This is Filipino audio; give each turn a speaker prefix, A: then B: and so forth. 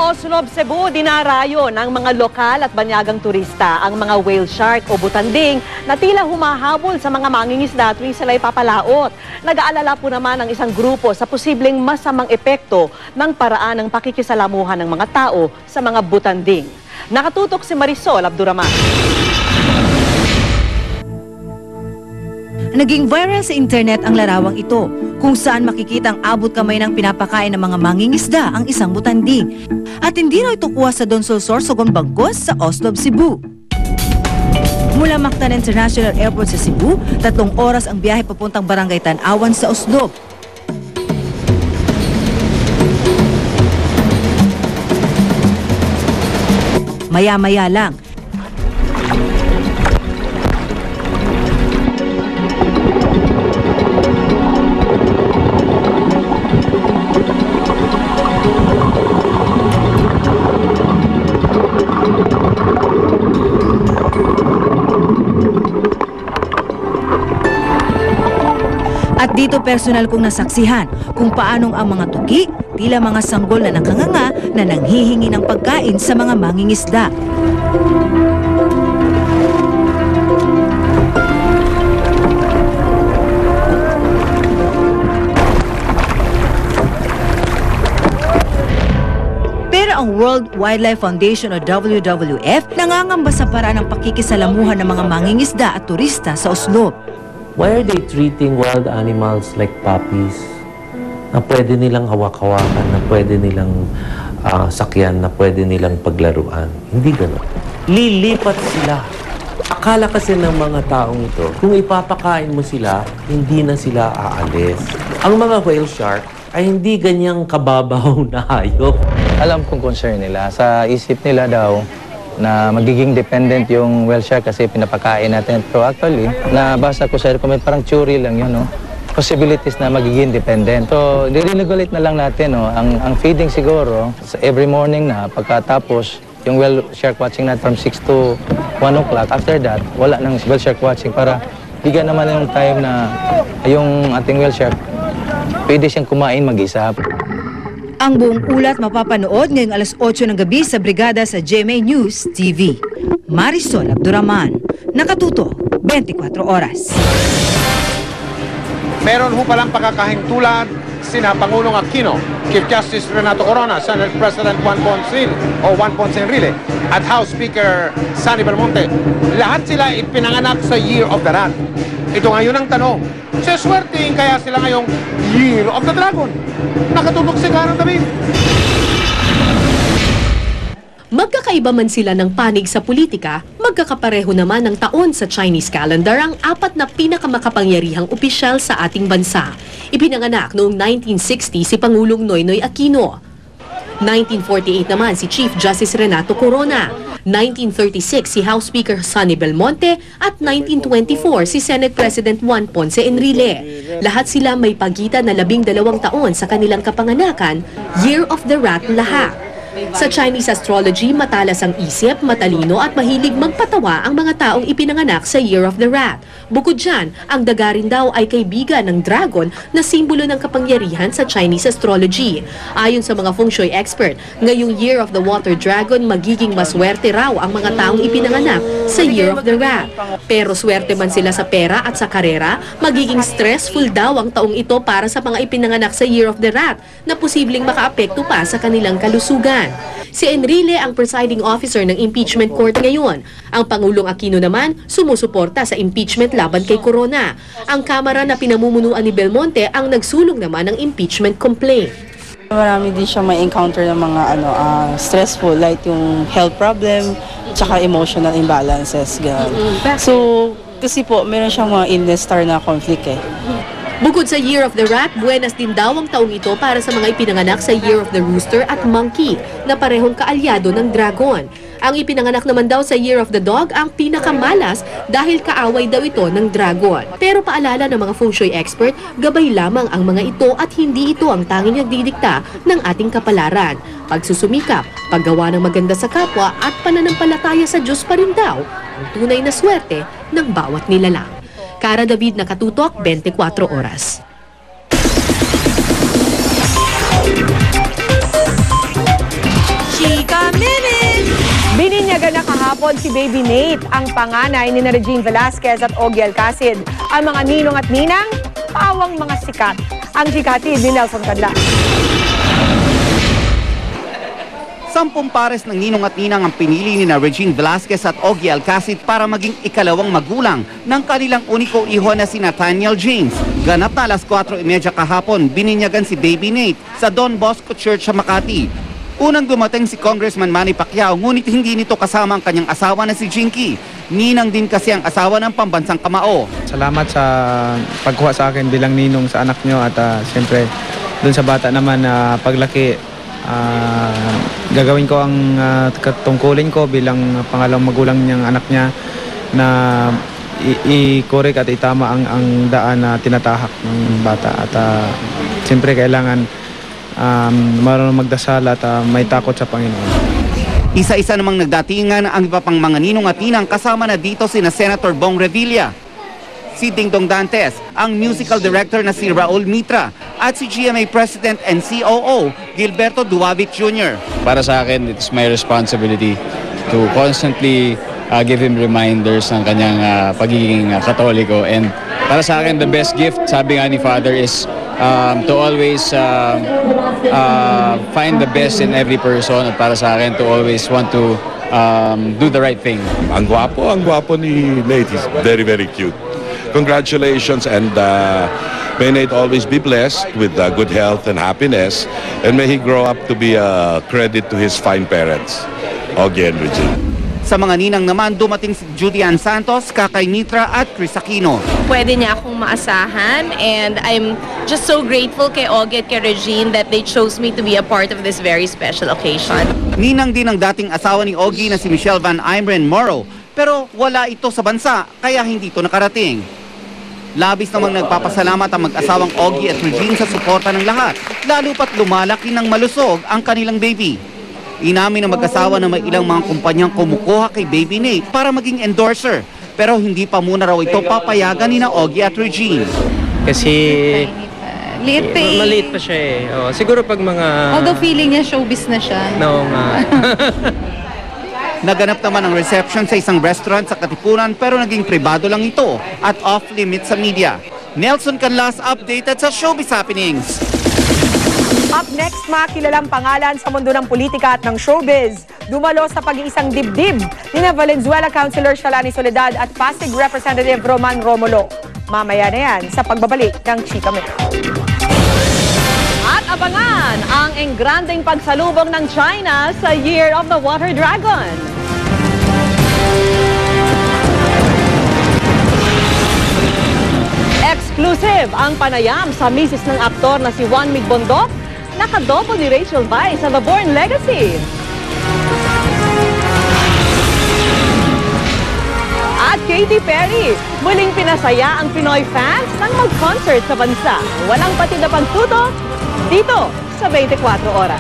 A: Oslob, Cebu, dinarayo ng mga lokal at banyagang turista ang mga whale shark o butanding na tila humahabol sa mga mangingisda tuwing sila'y papalaot. Nag-aalala po naman ang isang grupo sa posibleng masamang epekto ng paraan ng pakikisalamuhan ng mga tao sa mga butanding. Nakatutok si Marisol Abduraman.
B: Naging viral sa internet ang larawang ito, kung saan makikita ang abot kamay ng pinapakain ng mga mangingisda ang isang butanding. At hindi raw ito kuha sa Donsolsor, Sogon, Bagcos sa Oslob, Cebu. Mula Mactan International Airport sa Cebu, 3 oras ang biyahe papuntang Barangay Tanawan sa Oslob. Maya-maya lang, at dito personal kong nasaksihan kung paanong ang mga tuki, tila mga sanggol na nakanganga na nanghihingi ng pagkain sa mga mangingisda. Pero ang World Wildlife Foundation o WWF nangangamba sa paraan ng pakikisalamuhan ng mga mangingisda at turista sa Oslob.
C: Why are they treating wild animals like puppies? Na pwede nilang hawak-hawakan, na pwede nilang sakyan, na pwede nilang paglaruan. Hindi gano'n. Lilipat sila. Akala kasi ng mga taong ito, kung ipapakain mo sila, hindi na sila aalis. Ang mga whale shark ay hindi ganyang kababaw na hayop.
D: Alam kong concern nila. Sa isip nila daw, na magiging dependent yung whale shark kasi pinapakain natin. Pero actually, nabasa ko sa comment, parang theory lang yun, no? Possibilities na magiging dependent. So, i-regulate na lang natin, no? Ang feeding siguro, every morning na, pagkatapos, yung whale shark watching natin from 6 to 1 o'clock. After that, wala nang whale shark watching para bigyan naman yung time na yung ating whale shark, pwede siyang kumain mag-isa.
B: Ang buong ulat mapapanood ngayong alas 8 ng gabi sa Brigada sa GMA News TV. Marisol Abduraman, nakatuto 24 oras.
E: Meron ho palang pagkakahintulad sina Pangulong Aquino, Chief Justice Renato Corona, Senate President Juan Ponce Enrile, at House Speaker Sonny Belmonte. Lahat sila ipinanganak sa Year of the Rat. Ito ngayon ang tanong, seswertein kaya sila ngayong Year of the Dragon? Nakatutok si Karen David.
F: Magkakaiba man sila ng panig sa politika, magkakapareho naman ng taon sa Chinese calendar ang 4 na pinakamakapangyarihang opisyal sa ating bansa. Ipinanganak noong 1960 si Pangulong Noynoy Aquino. 1948 naman si Chief Justice Renato Corona. 1936 si House Speaker Sonny Belmonte at 1924 si Senate President Juan Ponce Enrile. Lahat sila may pagitan na 12 taon sa kanilang kapanganakan, Year of the Rat lahat. Sa Chinese astrology, matalas ang isip, matalino at mahilig magpatawa ang mga taong ipinanganak sa Year of the Rat. Bukod dyan, ang daga rin daw ay kaibigan ng dragon na simbolo ng kapangyarihan sa Chinese astrology. Ayon sa mga feng shui expert, ngayong Year of the Water Dragon, magiging maswerte raw ang mga taong ipinanganak sa Year of the Rat. Pero swerte man sila sa pera at sa karera, magiging stressful daw ang taong ito para sa mga ipinanganak sa Year of the Rat na posibleng makaapekto pa sa kanilang kalusugan. Si Enrile ang presiding officer ng impeachment court ngayon. Ang Pangulong Aquino naman sumusuporta sa impeachment laban kay Corona. Ang Kamara na pinamumunuan ni Belmonte ang nagsulong naman ng impeachment complaint.
G: Marami din siya may encounter ng mga stressful like yung health problem tsaka emotional imbalances. So kasi po meron siyang mga illness star na conflict eh.
F: Bukod sa Year of the Rat, buenas din daw ang taong ito para sa mga ipinanganak sa Year of the Rooster at Monkey na parehong kaalyado ng dragon. Ang ipinanganak naman daw sa Year of the Dog ang pinakamalas dahil kaaway daw ito ng dragon. Pero paalala ng mga feng shui expert, gabay lamang ang mga ito at hindi ito ang tanging nagdidikta ng ating kapalaran. Pagsusumikap, paggawa ng maganda sa kapwa at pananampalataya sa Diyos pa rin daw ang tunay na swerte ng bawat nilalang. Cara David, nakatutok 24 oras.
H: kahapon si Baby Nate, ang panganay ni Regine Velasquez at Ogie Alcacid. Ang mga ninong at ninang, pawang mga sikat. Ang chikatid ni Nelson Cadla.
I: 10 pares ng ninong at ninang ang pinili ni Regine Velasquez at Ogie Alcacid para maging ikalawang magulang ng kanilang uniko iho na si Nathaniel James. Ganap na alas 4:30 kahapon, bininyagan si Baby Nate sa Don Bosco Church sa Makati. Unang dumating si Congressman Manny Pacquiao, ngunit hindi nito kasama ang kanyang asawa na si Jinky. Ninang din kasi ang asawa ng pambansang kamao.
J: Salamat sa pagkuha sa akin bilang ninong sa anak nyo at siyempre dun sa bata naman na paglaki, gagawin ko ang tungkulin ko bilang pangalawang magulang niyang anak niya na i-correct at itama ang daan na tinatahak ng bata. At siyempre kailangan marunong magdasal at may takot sa Panginoon.
I: Isa-isa namang nagdatingan ang iba pang mga ninong at ninang kasama na dito sina Senator Bong Revilla, si Dingdong Dantes, ang musical director na si Raul Mitra, at si GMA President and COO Gilberto Duavit Jr.
K: Para sa akin, it's my responsibility to constantly give him reminders ng kanyang pagiging katoliko. And para sa akin, the best gift, sabi nga ni Father, is to always find the best in every person. At para sa akin, to always want to do the right thing.
L: Ang gwapo ni Nate. He's very, very cute. Congratulations, and may Nate always be blessed with good health and happiness, and may he grow up to be a credit to his fine parents, Ogie and Regine.
I: Sa mga ninang naman, dumating si Judy Ann Santos, Kakay Mitra at Chris Aquino.
M: Pwede niya akong maasahan, and I'm just so grateful kay Ogie at kay Regine that they chose me to be a part of this very special occasion.
I: Ninang din ang dating asawa ni Ogie na si Michelle Van Imren Morrow, pero wala ito sa bansa kaya hindi ito nakarating. Labis namang nagpapasalamat ang mag-asawang Ogie at Regine sa suporta ng lahat, lalo pat lumalaki ng malusog ang kanilang baby. Inamin ng mag-asawa na may ilang mga kumpanyang kumukuha kay Baby Nate para maging endorser, pero hindi pa muna raw ito papayagan ni na Ogie at Regine.
J: Kasi
N: liit pa
J: maliit pa siya eh. Siguro pag mga...
N: Although feeling niya showbiz na siya.
J: No nga.
I: Naganap naman ang reception sa isang restaurant sa Katipunan pero naging pribado lang ito at off-limit sa media. Nelson Canlas updated sa Showbiz Happenings.
H: Up next, mga kilalang pangalan sa mundo ng politika at ng showbiz. Dumalo sa pag-iisang dibdib ni Valenzuela Councilor Shalani Soledad at Pasig Representative Roman Romulo. Mamaya na yan sa pagbabalik ng Chika Metro.
A: At abangan ang engrandeng pagsalubong ng China sa Year of the Water Dragon. Exclusive ang panayam sa misis ng aktor na si Juan Mig Bondok, nakadopo ni Rachel Vice sa The Bourne Legacy. At Katy Perry, muling pinasaya ang Pinoy fans nang mag-concert sa bansa. Walang patid na pagtuto dito sa 24 Oras.